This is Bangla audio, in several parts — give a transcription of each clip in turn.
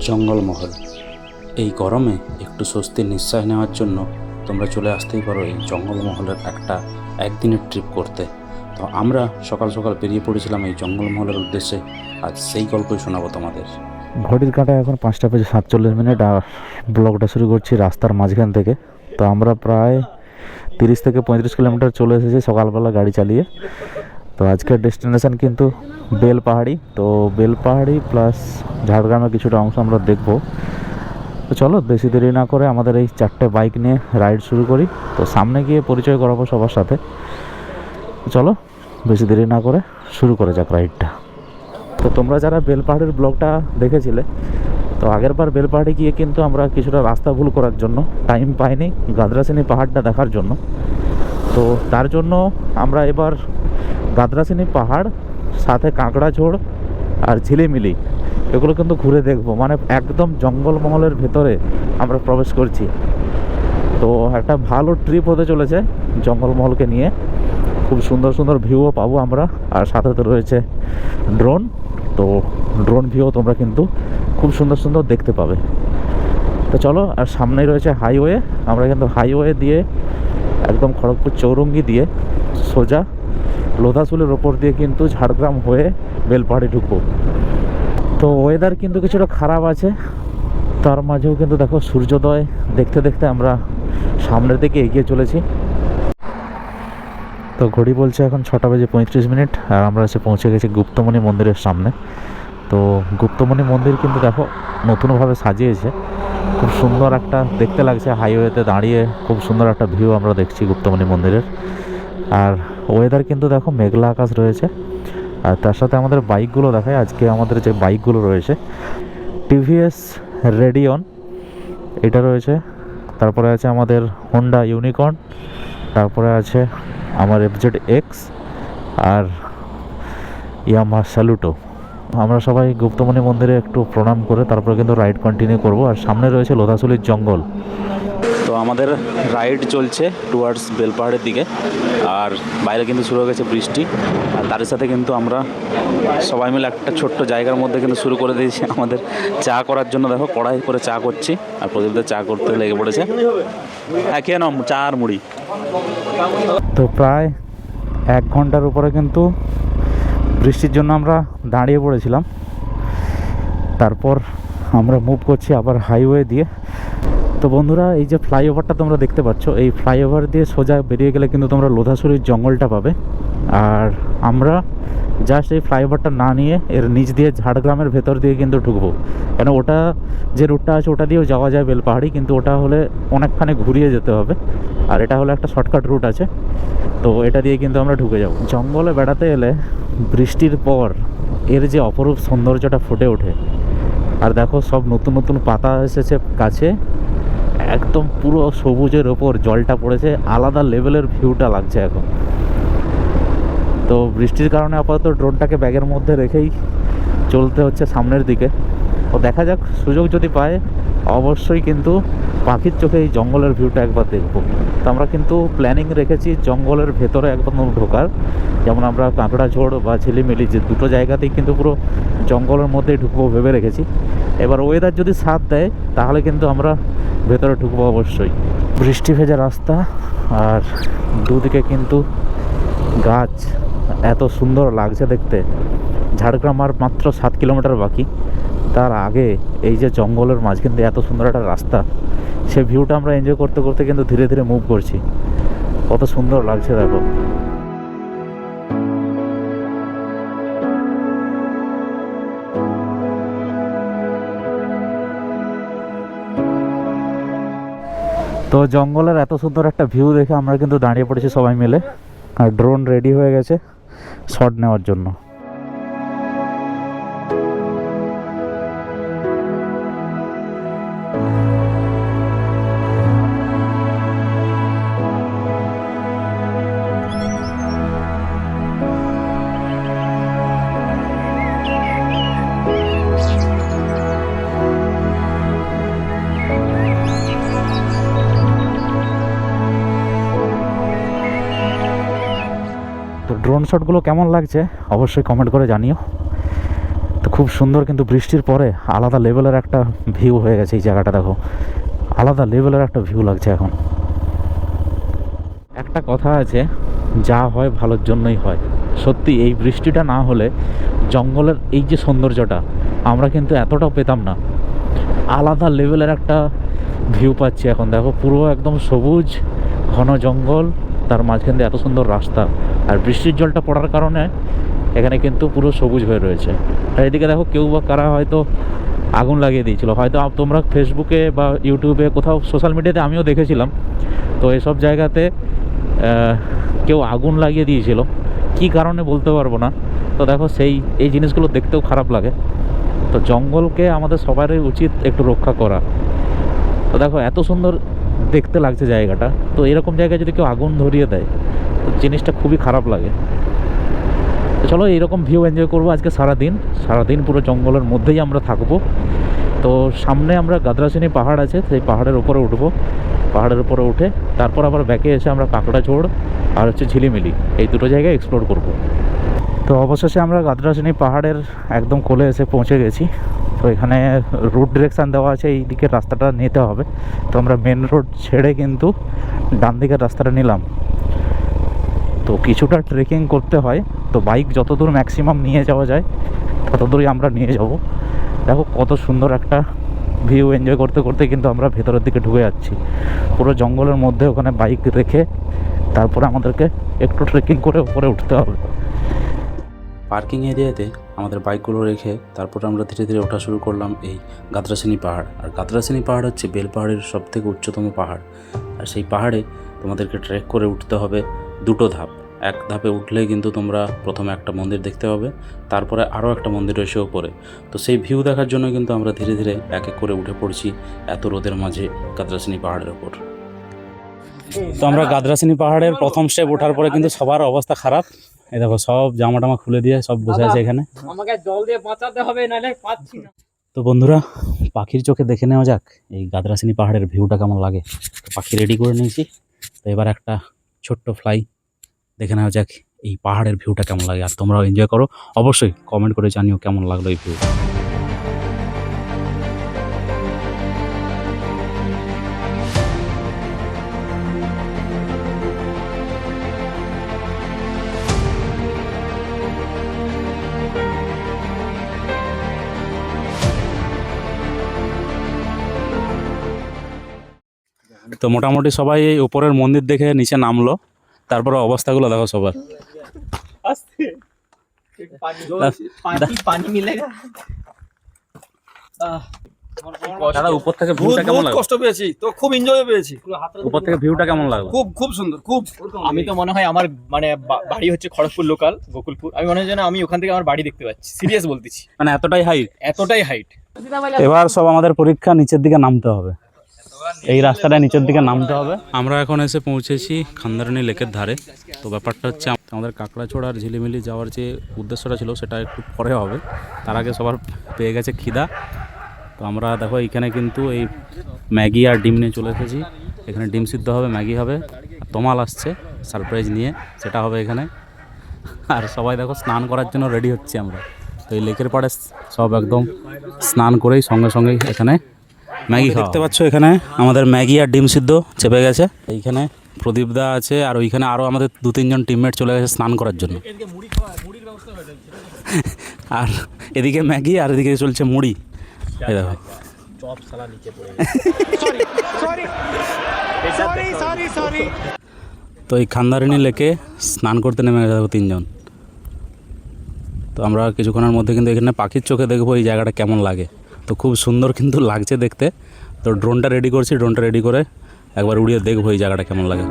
জঙ্গলমহল। এই গরমে একটু স্বস্তির নিঃশ্বাস নেওয়ার জন্য তোমরা চলে আসতেই পারো এই জঙ্গলমহলের একদিনের ট্রিপ করতে। তো আমরা সকাল সকাল বেরিয়ে পড়েছিলাম এই জঙ্গলমহলের উদ্দেশ্যে। আজ সেই গল্পই শোনাবো তোমাদের। ঘড়ির কাঁটায় এখন 5:47 আর ব্লগটা শুরু করছি রাস্তার মাঝখান থেকে। তো আমরা প্রায় 30 থেকে 35 কিলোমিটার চলে এসেছি সকালবেলা গাড়ি চালিয়ে। তো আজকের ডেস্টিনেশন কিন্তু বেলপাহাড়ি। তো বেলপাহাড়ি প্লাস ঝাড়গ্রামের কিছুটা অংশ আমরা দেখব। তো চলো বেশি দেরি না করে আমাদের এই 4টে বাইক নিয়ে রাইড শুরু করি। তো সামনে গিয়ে পরিচয় করাবো সবার সাথে। চলো বেশি দেরি না করে শুরু করে যাক রাইডটা। তো তোমরা যারা বেলপাহাড়ির ব্লগটা দেখেছিলে, তো আগের বার বেলপাহাড়ি গিয়ে কিন্তু আমরা কিছুটা রাস্তা ভুল করার জন্য টাইম পাইনি গাদরাসিনী পাহাড়টা দেখার জন্য। তো তার জন্য আমরা এবার গাদরাসিনী পাহাড় সাথে কাঁকড়াঝোড় আর ঝিলিমিলি এগুলো কিন্তু ঘুরে দেখবো। মানে একদম জঙ্গলমহলের ভেতরে আমরা প্রবেশ করছি। তো একটা ভালো ট্রিপ হতে চলেছে জঙ্গলমহলকে নিয়ে। খুব সুন্দর সুন্দর ভিউও পাবো আমরা, আর সাথে তো রয়েছে ড্রোন। তো ড্রোন ভিউ তোমরা কিন্তু খুব সুন্দর সুন্দর দেখতে পাবে। তো চলো, আর সামনেই রয়েছে হাইওয়ে। আমরা কিন্তু হাইওয়ে দিয়ে একদম খড়গপুর চৌরঙ্গি দিয়ে সোজা লোধাশুলের ওপর দিয়ে কিন্তু ঝাড়গ্রাম হয়ে বেলপাহাড়ি ঢুকবো। তো ওয়েদার কিন্তু কিছুটা খারাপ আছে, তার মাঝেও কিন্তু দেখো সূর্যোদয় দেখতে দেখতে আমরা সামনের দিকে এগিয়ে চলেছি। তো ঘড়ি বলছে এখন 6:35, আর আমরা এসে পৌঁছে গেছি গুপ্তমণি মন্দিরের সামনে। তো গুপ্তমণি মন্দির কিন্তু দেখো নতুনভাবে সাজিয়েছে, খুব সুন্দর একটা দেখতে লাগছে। হাইওয়েতে দাঁড়িয়ে খুব সুন্দর একটা ভিউ আমরা দেখছি গুপ্তমণি মন্দিরের। আর ওয়েদার কিন্তু দেখো মেঘলা আকাশ রয়েছে। আর তার সাথে আমাদের বাইকগুলো দেখায়। আজকে আমাদের যে বাইকগুলো রয়েছে, টিভিএস রেডিয়ন এটা রয়েছে, তারপরে আছে আমাদের হোন্ডা ইউনিকর্ন, তারপরে আছে আমার FZ-X আর ইয়ামাহা স্যালুটো। আমরা সবাই গুপ্তমণি মন্দিরে একটু প্রণাম করে তারপরে কিন্তু রাইড কন্টিনিউ করব। আর সামনে রয়েছে লোধাশুলির জঙ্গল। তো আমাদের রাইড চলছে টুয়ার্ডস বেলপাহাড়ের দিকে, আর বাইরে কিন্তু শুরু হয়ে গেছে বৃষ্টি। আর তার সাথে কিন্তু আমরা সবাই মিলে একটা ছোট্ট জায়গার মধ্যে কিন্তু শুরু করে দিয়েছি আমাদের চা করার জন্য। দেখো কড়াই করে চা করছি, আর প্রদীপদের চা করতে লেগে পড়েছে। হ্যাঁ, খেয়ে নাও চা আর মুড়ি। তো প্রায় 1 ঘন্টার উপরে কিন্তু বৃষ্টির জন্য আমরা দাঁড়িয়ে পড়েছিলাম। তারপর আমরা মুভ করছি আবার হাইওয়ে দিয়ে। তো বন্ধুরা, এই যে ফ্লাইওভারটা তোমরা দেখতে পাচ্ছ, এই ফ্লাইওভার দিয়ে সোজা বেরিয়ে গেলে কিন্তু তোমরা লোধাশুলির জঙ্গলটা পাবে। আর আমরা জাস্ট এই ফ্লাইওভারটা না নিয়ে এর নিচ দিয়ে ঝাড়গ্রামের ভেতর দিয়ে কিন্তু ঢুকবো। কেন ওটা যে রুটটা আছে ওটা দিয়েও যাওয়া যায় বেলপাহাড়ি, কিন্তু ওটা হলে অনেকখানি ঘুরিয়ে যেতে হবে। আর এটা হলো একটা শর্টকাট রুট আছে, তো এটা দিয়ে কিন্তু আমরা ঢুকে যাব। জঙ্গলে বেড়াতে এলে বৃষ্টির পর এর যে অপরূপ সৌন্দর্যটা ফুটে ওঠে। আর দেখো সব নতুন নতুন পাতা এসেছে গাছে, একদম পুরো সবুজের ওপর জলটা পড়েছে, আলাদা লেভেলের ভিউটা লাগছে এখন। তো বৃষ্টির কারণে আপাতত ড্রোনটাকে ব্যাগের মধ্যে রেখেই চলতে হচ্ছে সামনের দিকে। তো দেখা যাক, সুযোগ যদি পায় অবশ্যই কিন্তু পাখির চোখে এই জঙ্গলের ভিউটা একবার দেখবো। তো আমরা কিন্তু প্ল্যানিং রেখেছি জঙ্গলের ভেতরে একদম ঢোকার, যেমন আমরা কাঁকড়াঝোড় বা ঝিলিমিলি যে দুটো জায়গাতেই কিন্তু পুরো জঙ্গলের মধ্যেই ঢুকবো ভেবে রেখেছি। এবার ওয়েদার যদি সাথ দেয় তাহলে কিন্তু আমরা ভেতরে ঢুকবো অবশ্যই। বৃষ্টি ভেজা রাস্তা, আর দুদিকে কিন্তু গাছ, এত সুন্দর লাগছে দেখতে। ঝাড়গ্রাম আর মাত্র 7 কিলোমিটার বাকি, তার আগে এই যে জঙ্গলের মাঝখান দিয়ে এত সুন্দর একটা রাস্তা, সে ভিউটা আমরা এনজয় করতে করতে কিন্তু ধীরে ধীরে মুভ করছি। কত সুন্দর লাগছে দেখো। তো জঙ্গলের এত সুন্দর একটা ভিউ দেখে আমরা কিন্তু দাঁড়িয়ে পড়েছি সবাই মিলে, আর ড্রোন রেডি হয়ে গেছে শট নেওয়ার জন্য। তো ড্রোন শটগুলো কেমন লাগছে অবশ্যই কমেন্ট করে জানিও। তো খুব সুন্দর, কিন্তু বৃষ্টির পরে আলাদা লেভেলের একটা ভিউ হয়ে গেছে এই জায়গাটা। দেখো, আলাদা লেভেলের একটা ভিউ লাগছে এখন। একটা কথা আছে, যা হয় ভালোর জন্যই হয়। সত্যি এই বৃষ্টিটা না হলে জঙ্গলের এই যে সৌন্দর্যটা আমরা কিন্তু এতটাও পেতাম না। আলাদা লেভেলের একটা ভিউ পাচ্ছি এখন। দেখো, পুরো একদম সবুজ ঘন জঙ্গল, তার মাঝখান দিয়ে এত সুন্দর রাস্তা, আর বৃষ্টির জলটা পড়ার কারণে এখানে কিন্তু পুরো সবুজ হয়ে রয়েছে। আর এদিকে দেখো, কেউ বা কারা হয়তো আগুন লাগিয়ে দিয়েছিল, হয়তো তোমরা ফেসবুকে বা ইউটিউবে কোথাও সোশ্যাল মিডিয়াতে আমিও দেখেছিলাম। তো এসব জায়গাতে কেউ আগুন লাগিয়ে দিয়েছিল, কী কারণে বলতে পারবো না। তো দেখো, এই জিনিসগুলো দেখতেও খারাপ লাগে। তো জঙ্গলকে আমাদের সবারই উচিত একটু রক্ষা করা। তো দেখো, এত সুন্দর দেখতে লাগছে জায়গাটা, তো এরকম জায়গায় যদি কেউ আগুন ধরিয়ে দেয় তো জিনিসটা খুবই খারাপ লাগে। তো চলো, এইরকম ভিউ এনজয় করবো আজকে সারাদিন পুরো জঙ্গলের মধ্যেই আমরা থাকবো। তো সামনে আমরা গাদ্রাসিনী পাহাড় আছে, সেই পাহাড়ের উপরে উঠবো। পাহাড়ের উপরে উঠে তারপর আবার ব্যাকে এসে আমরা কাঁকড়াঝোড় আর হচ্ছে ঝিলিমিলি, এই দুটো জায়গায় এক্সপ্লোর করব। তো অবশেষে আমরা গাদ্রাসিনী পাহাড়ের একদম কোলে এসে পৌঁছে গেছি। তো এখানে রুট ডিরেকশান দেওয়া আছে, এই দিকের রাস্তাটা নিতে হবে। তো আমরা মেন রোড ছেড়ে কিন্তু ডান দিকের রাস্তাটা নিলাম। তো কিছুটা ট্রেকিং করতে হয়, তো বাইক যতদূর ম্যাক্সিমাম নিয়ে যাওয়া যায় ততদূরই আমরা নিয়ে যাব। দেখো, কত সুন্দর একটা ভিউ এনজয় করতে করতে কিন্তু আমরা ভেতরের দিকে ঢুকে যাচ্ছি। পুরো জঙ্গলের মধ্যে ওখানে বাইক রেখে তারপরে আমাদেরকে একটু ট্রেকিং করে উপরে উঠতে হবে। পার্কিং এরিয়াতে আমাদের বাইকগুলো রেখে তারপর আমরা ধীরে ধীরে ওঠা শুরু করলাম এই গাদ্রাসিনী পাহাড়। আর গাদ্রাসিনী পাহাড় হচ্ছে বেলপাহাড়ের সবথেকে উচ্চতম পাহাড়। আর সেই পাহাড়ে তোমাদেরকে ট্রেক করে উঠতে হবে দুটো ধাপ। এক ধাপে উঠলেই কিন্তু তোমরা প্রথমে একটা মন্দির দেখতে পাবে, তারপরে আরও একটা মন্দির রয়েছে ওপরে। তো সেই ভিউ দেখার জন্য কিন্তু আমরা ধীরে ধীরে এক এক করে উঠে পড়ছি এত রোদের মাঝে গাদ্রাসিনী পাহাড়ের ওপর। তো আমরা গাদ্রাসিনী পাহাড়ের প্রথম স্টেপ ওঠার পরে কিন্তু সবার অবস্থা খারাপ। এই দেখো, সব জামা টামা খুলে দিয়ে সব বসে আছে এখানে। আমাকে জল দিয়ে বাঁচাতে হবে, নাহলে পাচ্ছি না। তো বন্ধুরা, পাখির চোখে দেখে নেওয়া যাক এই গাদ্রাসিনী পাহাড়ের ভিউটা কেমন লাগে। তো পাখি রেডি করে নিয়েছি, তো এবার একটা ছোট্ট ফ্লাই দেখে নেওয়া যাক এই পাহাড়ের ভিউটা কেমন লাগে। আর তোমরাও এনজয় করো, অবশ্যই কমেন্ট করে জানিও কেমন লাগলো এই ভিউ। তো মোটামুটি সবাই এই উপরের মন্দির দেখে নিচে নামলো, তারপরে অবস্থাগুলো দেখো সবার। পানি মিলেগা। দাদা, উপর থেকে ভিউটা কেমন লাগলো? কষ্ট পেয়েছি তো, খুব এনজয় পেয়েছি। উপর থেকে ভিউটা কেমন লাগলো? খুব খুব সুন্দর, খুব। আমি তো মনে হয় আমার মানে বাড়ি হচ্ছে খড়গপুর লোকাল, গোকুলপুর। আমি মনে হয় যেন আমি ওখান থেকে আমার বাড়ি দেখতে পাচ্ছি, সিরিয়াস বলতেছি, মানে এতটাই হাইট। এতটাই হাইট। এবার সব আমাদের পরীক্ষা, নিচের দিকে নামতে হবে, এই রাস্তাটা নিচের দিকে নামতে হবে। আমরা এখন এসে পৌঁছেছি খান্দারানি লেকের ধারে। তো ব্যাপারটা হচ্ছে, আমাদের কাঁকড়াঝোড় আর ঝিলিমিলি যাওয়ার যে উদ্দেশ্যটা ছিল সেটা একটু পরে হবে, তার আগে সবার পেয়ে গেছে খিদা। তো আমরা দেখো, এইখানে কিন্তু এই ম্যাগি আর ডিম নিয়ে চলে এসেছি। এখানে ডিম সিদ্ধ হবে, ম্যাগি হবে, আর তোমাল আসছে সারপ্রাইজ নিয়ে, সেটা হবে এখানে। আর সবাই দেখো স্নান করার জন্য রেডি হচ্ছি আমরা। তো এই লেকের পাড়ে সব একদম স্নান করেই সঙ্গে সঙ্গেই এখানে ম্যাগি দেখতে পাচ্ছ। এখানে আমাদের ম্যাগি আর ডিম সিদ্ধ চেপে গেছে। এইখানে প্রদীপদা আছে, আর ওইখানে আরও আমাদের 2-3 জন টিমমেট চলে গেছে স্নান করার জন্য। আর এদিকে ম্যাগি আর এদিকে চলছে মুড়ি। এই দেখো, তো এই খান্দারানি লেকে স্নান করতে নেমে গেছে 3 জন। তো আমরা কিছুক্ষণের মধ্যে কিন্তু এখানে পাখির চোখে দেখবো এই জায়গাটা কেমন লাগে। তো খুব সুন্দর কিন্তু লাগছে দেখতে। তো ড্রোনটা রেডি করছি, ড্রোনটা রেডি করে একবার উড়িয়ে দেখবো এই জায়গাটা কেমন লাগে।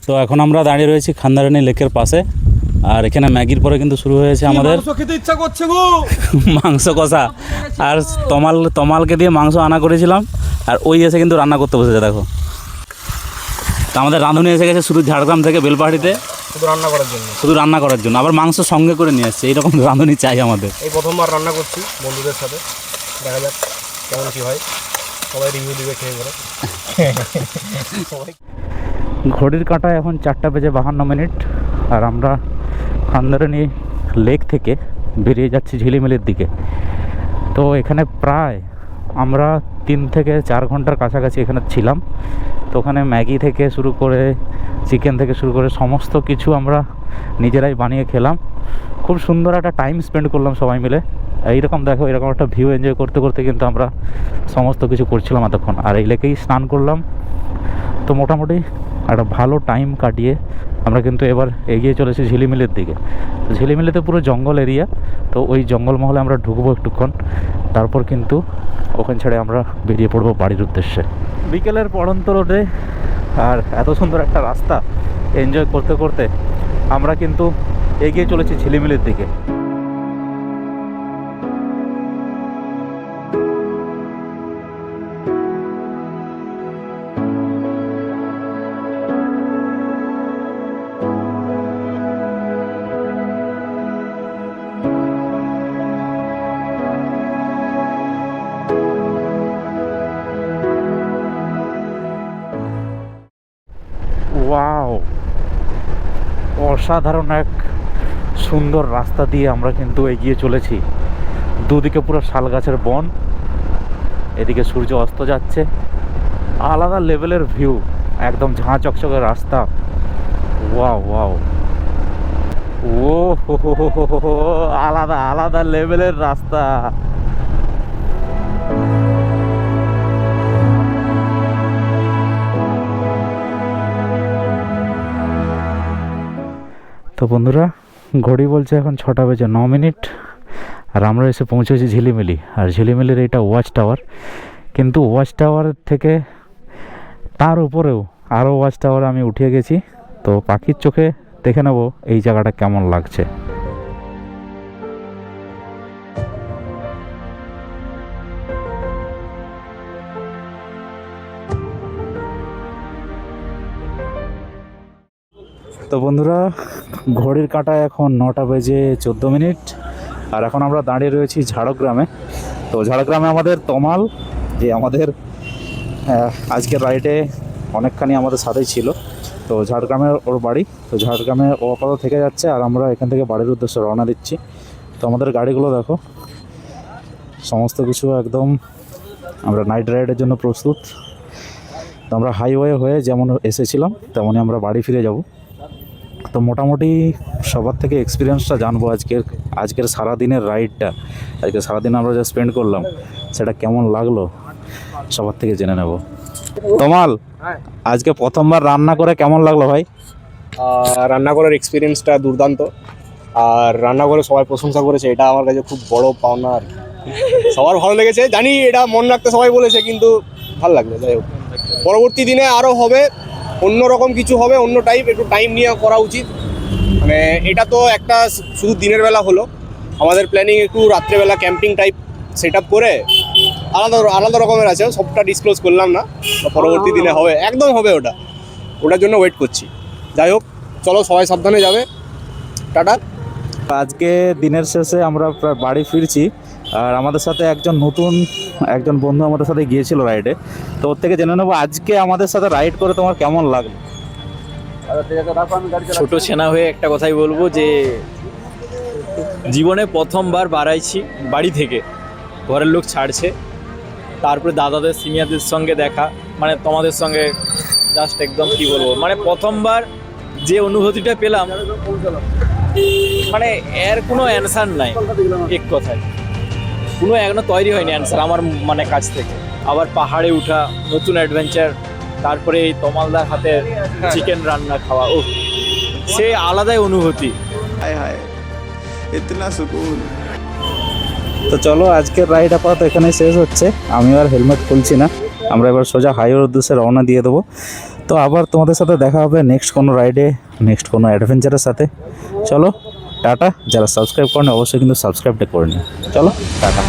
তো এখন আমরা দাঁড়িয়ে রয়েছি খান্দারানি লেকের পাশে। আর এখানে ম্যাগির পরে কিন্তু শুরু হয়েছে আমাদের মাংস খেতে ইচ্ছা করছে গো। মাংস কষা। আর তমালকে দিয়ে মাংস আনা করেছিলাম, আর ওই এসে কিন্তু রান্না করতে বসেছে দেখো। তো আমাদের রাঁধুনি এসে গেছে শুধু ঝাড়গ্রাম থেকে বেলপাহাড়িতে শুধু রান্না করার জন্য। শুধু রান্না করার জন্য, আবার মাংস সঙ্গে করে নিয়ে আসছে। এইরকম রাঁধুনি চাই আমাদের। এই প্রথমবার রান্না করছি বন্ধুদের সাথে, দেখা যাক কেমন কি হয়, সবাই রিভিউ দিবে খেয়ে করে। ঘড়ির কাঁটায় এখন 4:52 আর আমরা খান্দারানি লেক থেকে বেরিয়ে যাচ্ছি ঝিলিমিলির দিকে। তো এখানে প্রায় আমরা 3 থেকে 4 ঘন্টার কাছাকাছি এখানে ছিলাম। তো ওখানে ম্যাগি থেকে শুরু করে চিকেন থেকে শুরু করে সমস্ত কিছু আমরা নিজেরাই বানিয়ে খেলাম। খুব সুন্দর একটা টাইম স্পেন্ড করলাম সবাই মিলে। এইরকম দেখো, এরকম একটা ভিউ এনজয় করতে করতে কিন্তু আমরা সমস্ত কিছু করছিলাম এতক্ষণ। আর এই লেকেই স্নান করলাম। তো মোটামুটি একটা ভালো টাইম কাটিয়ে আমরা কিন্তু এবার এগিয়ে চলেছি ঝিলিমিলির দিকে। তো ঝিলিমিলিতে পুরো জঙ্গল এরিয়া, তো ওই জঙ্গলমহলে আমরা ঢুকবো একটুক্ষণ, তারপর কিন্তু ওখান ছেড়ে আমরা বেরিয়ে পড়বো বাড়ির উদ্দেশ্যে। বিকেলের পড়ন্ত রোডে আর এত সুন্দর একটা রাস্তা এনজয় করতে করতে আমরা কিন্তু এগিয়ে চলেছি ঝিলিমিলির দিকে। ওয়াও, অসাধারণ এক সুন্দর রাস্তা দিয়ে আমরা কিন্তু এগিয়ে চলেছি। দুদিকে পুরো শাল গাছের বন, এদিকে সূর্য অস্ত যাচ্ছে, আলাদা লেভেলের ভিউ, একদম ঝাঁ চকচকে রাস্তা। ওয়াও ওয়াও, ও হো হো হো হো হো, আলাদা আলাদা লেভেলের রাস্তা। তো বন্ধুরা, ঘড়ি বলছে এখন 6:09 আর আমরা এসে পৌঁছেছি ঝিলিমিলি। আর ঝিলিমিলির এইটা ওয়াচ টাওয়ার, কিন্তু ওয়াচ টাওয়ার থেকে তার উপরেও আরও ওয়াচ টাওয়ারে আমি উঠে গেছি। তো পাখির চোখে দেখে নেব এই জায়গাটা কেমন লাগছে। তো বন্ধুরা, ঘড়ির কাঁটায় এখন 9:14 আর এখন আমরা দাঁড়িয়ে রয়েছি ঝাড়গ্রামে। তো ঝাড়গ্রামে আমাদের তমাল, যে আমাদের আজকের রাইডে অনেকখানি আমাদের সাথেই ছিল। তো ঝাড়গ্রামে ওর বাড়ি, তো ঝাড়গ্রামে ও আপাতত থেকে যাচ্ছে আর আমরা এখান থেকে বাড়ির উদ্দেশ্যে রওনা দিচ্ছি। তো আমাদের গাড়িগুলো দেখো, সমস্ত কিছু একদম আমরা নাইট রাইডের জন্য প্রস্তুত। তো আমরা হাইওয়ে হয়ে যেমন এসেছিলাম তেমনই আমরা বাড়ি ফিরে যাব। তো মোটামুটি সবার থেকে এক্সপিরিয়েন্সটা জানবো আজকের সারাদিনের রাইডটা, আজকে সারাদিন আমরা যা স্পেন্ড করলাম সেটা কেমন লাগলো সবার থেকে জেনে নেব। তমাল, আজকে প্রথমবার রান্না করে কেমন লাগলো ভাই? রান্না করার এক্সপিরিয়েন্সটা দুর্দান্ত, আর রান্না করে সবাই প্রশংসা করেছে, এটা আমার কাছে খুব বড় পাওনা। আর সবার ভালো লেগেছে, জানি এটা মন রাখতে সবাই বলেছে, কিন্তু ভালো লাগলো। যাই হোক, পরবর্তী দিনে আরও হবে, অন্যরকম কিছু হবে, অন্য টাইপ, একটু টাইম নিয়ে করা উচিত। মানে এটা তো একটা শুধু দিনের বেলা হলো, আমাদের প্ল্যানিং একটু রাত্রেবেলা ক্যাম্পিং টাইপ সেট আপ করে আলাদা রকমের আছে, সবটা ডিসক্লোজ করলাম না, পরবর্তী দিনে হবে, একদম হবে। ওটার জন্য ওয়েট করছি। যাই হোক, চলো সবাই সাবধানে যাবে, টাটা। আজকে দিনের শেষে আমরা প্রায় বাড়ি ফিরছি। আর আমাদের সাথে একজন বন্ধু আমাদের সাথে গিয়েছিল রাইডে। তো ওর থেকে জেনে নেবো আজকে আমাদের সাথে রাইড করে তোমার কেমন লাগলো। ছোট ছেনা হয়ে একটা কথাই বলবো যে জীবনে প্রথমবার বাড়াইছি বাড়ি থেকে, ঘরের লোক ছাড়ছে, তারপরে দাদাদের সিনিয়রদের সঙ্গে দেখা, মানে তোমাদের সঙ্গে জাস্ট একদম কি বলবো, মানে প্রথমবার যে অনুভূতিটা পেলাম, মানে এর কোনো অ্যান্সার নাই। এক কথায় কোনো এখনো তৈরি হয়নি অ্যান্সার আমার মানে কাছ থেকে। আবার পাহাড়ে উঠা, নতুন অ্যাডভেঞ্চার, তারপরে এই তমালদার হাতে চিকেন রান্না খাওয়া, ও সে আলাদাই অনুভূতি। हाय हाय इतना सुकून। তো চলো, আজকের রাইড আপাতত এখানে শেষ হচ্ছে। আমি আর হেলমেট খুলছি না, আমরা এবার সোজা হাইওয়ের উদ্দেশ্যে রওনা দিয়ে দেবো। তো তো আবার তোমাদের সাথে দেখা হবে নেক্সট কোনো রাইডে, নেক্সট কোনো অ্যাডভেঞ্চারের সাথে। চলো টাটা। যারা সাবস্ক্রাইব করেন অবশ্যই কিন্তু সাবস্ক্রাইবটা করে নিও। চলো টাটা।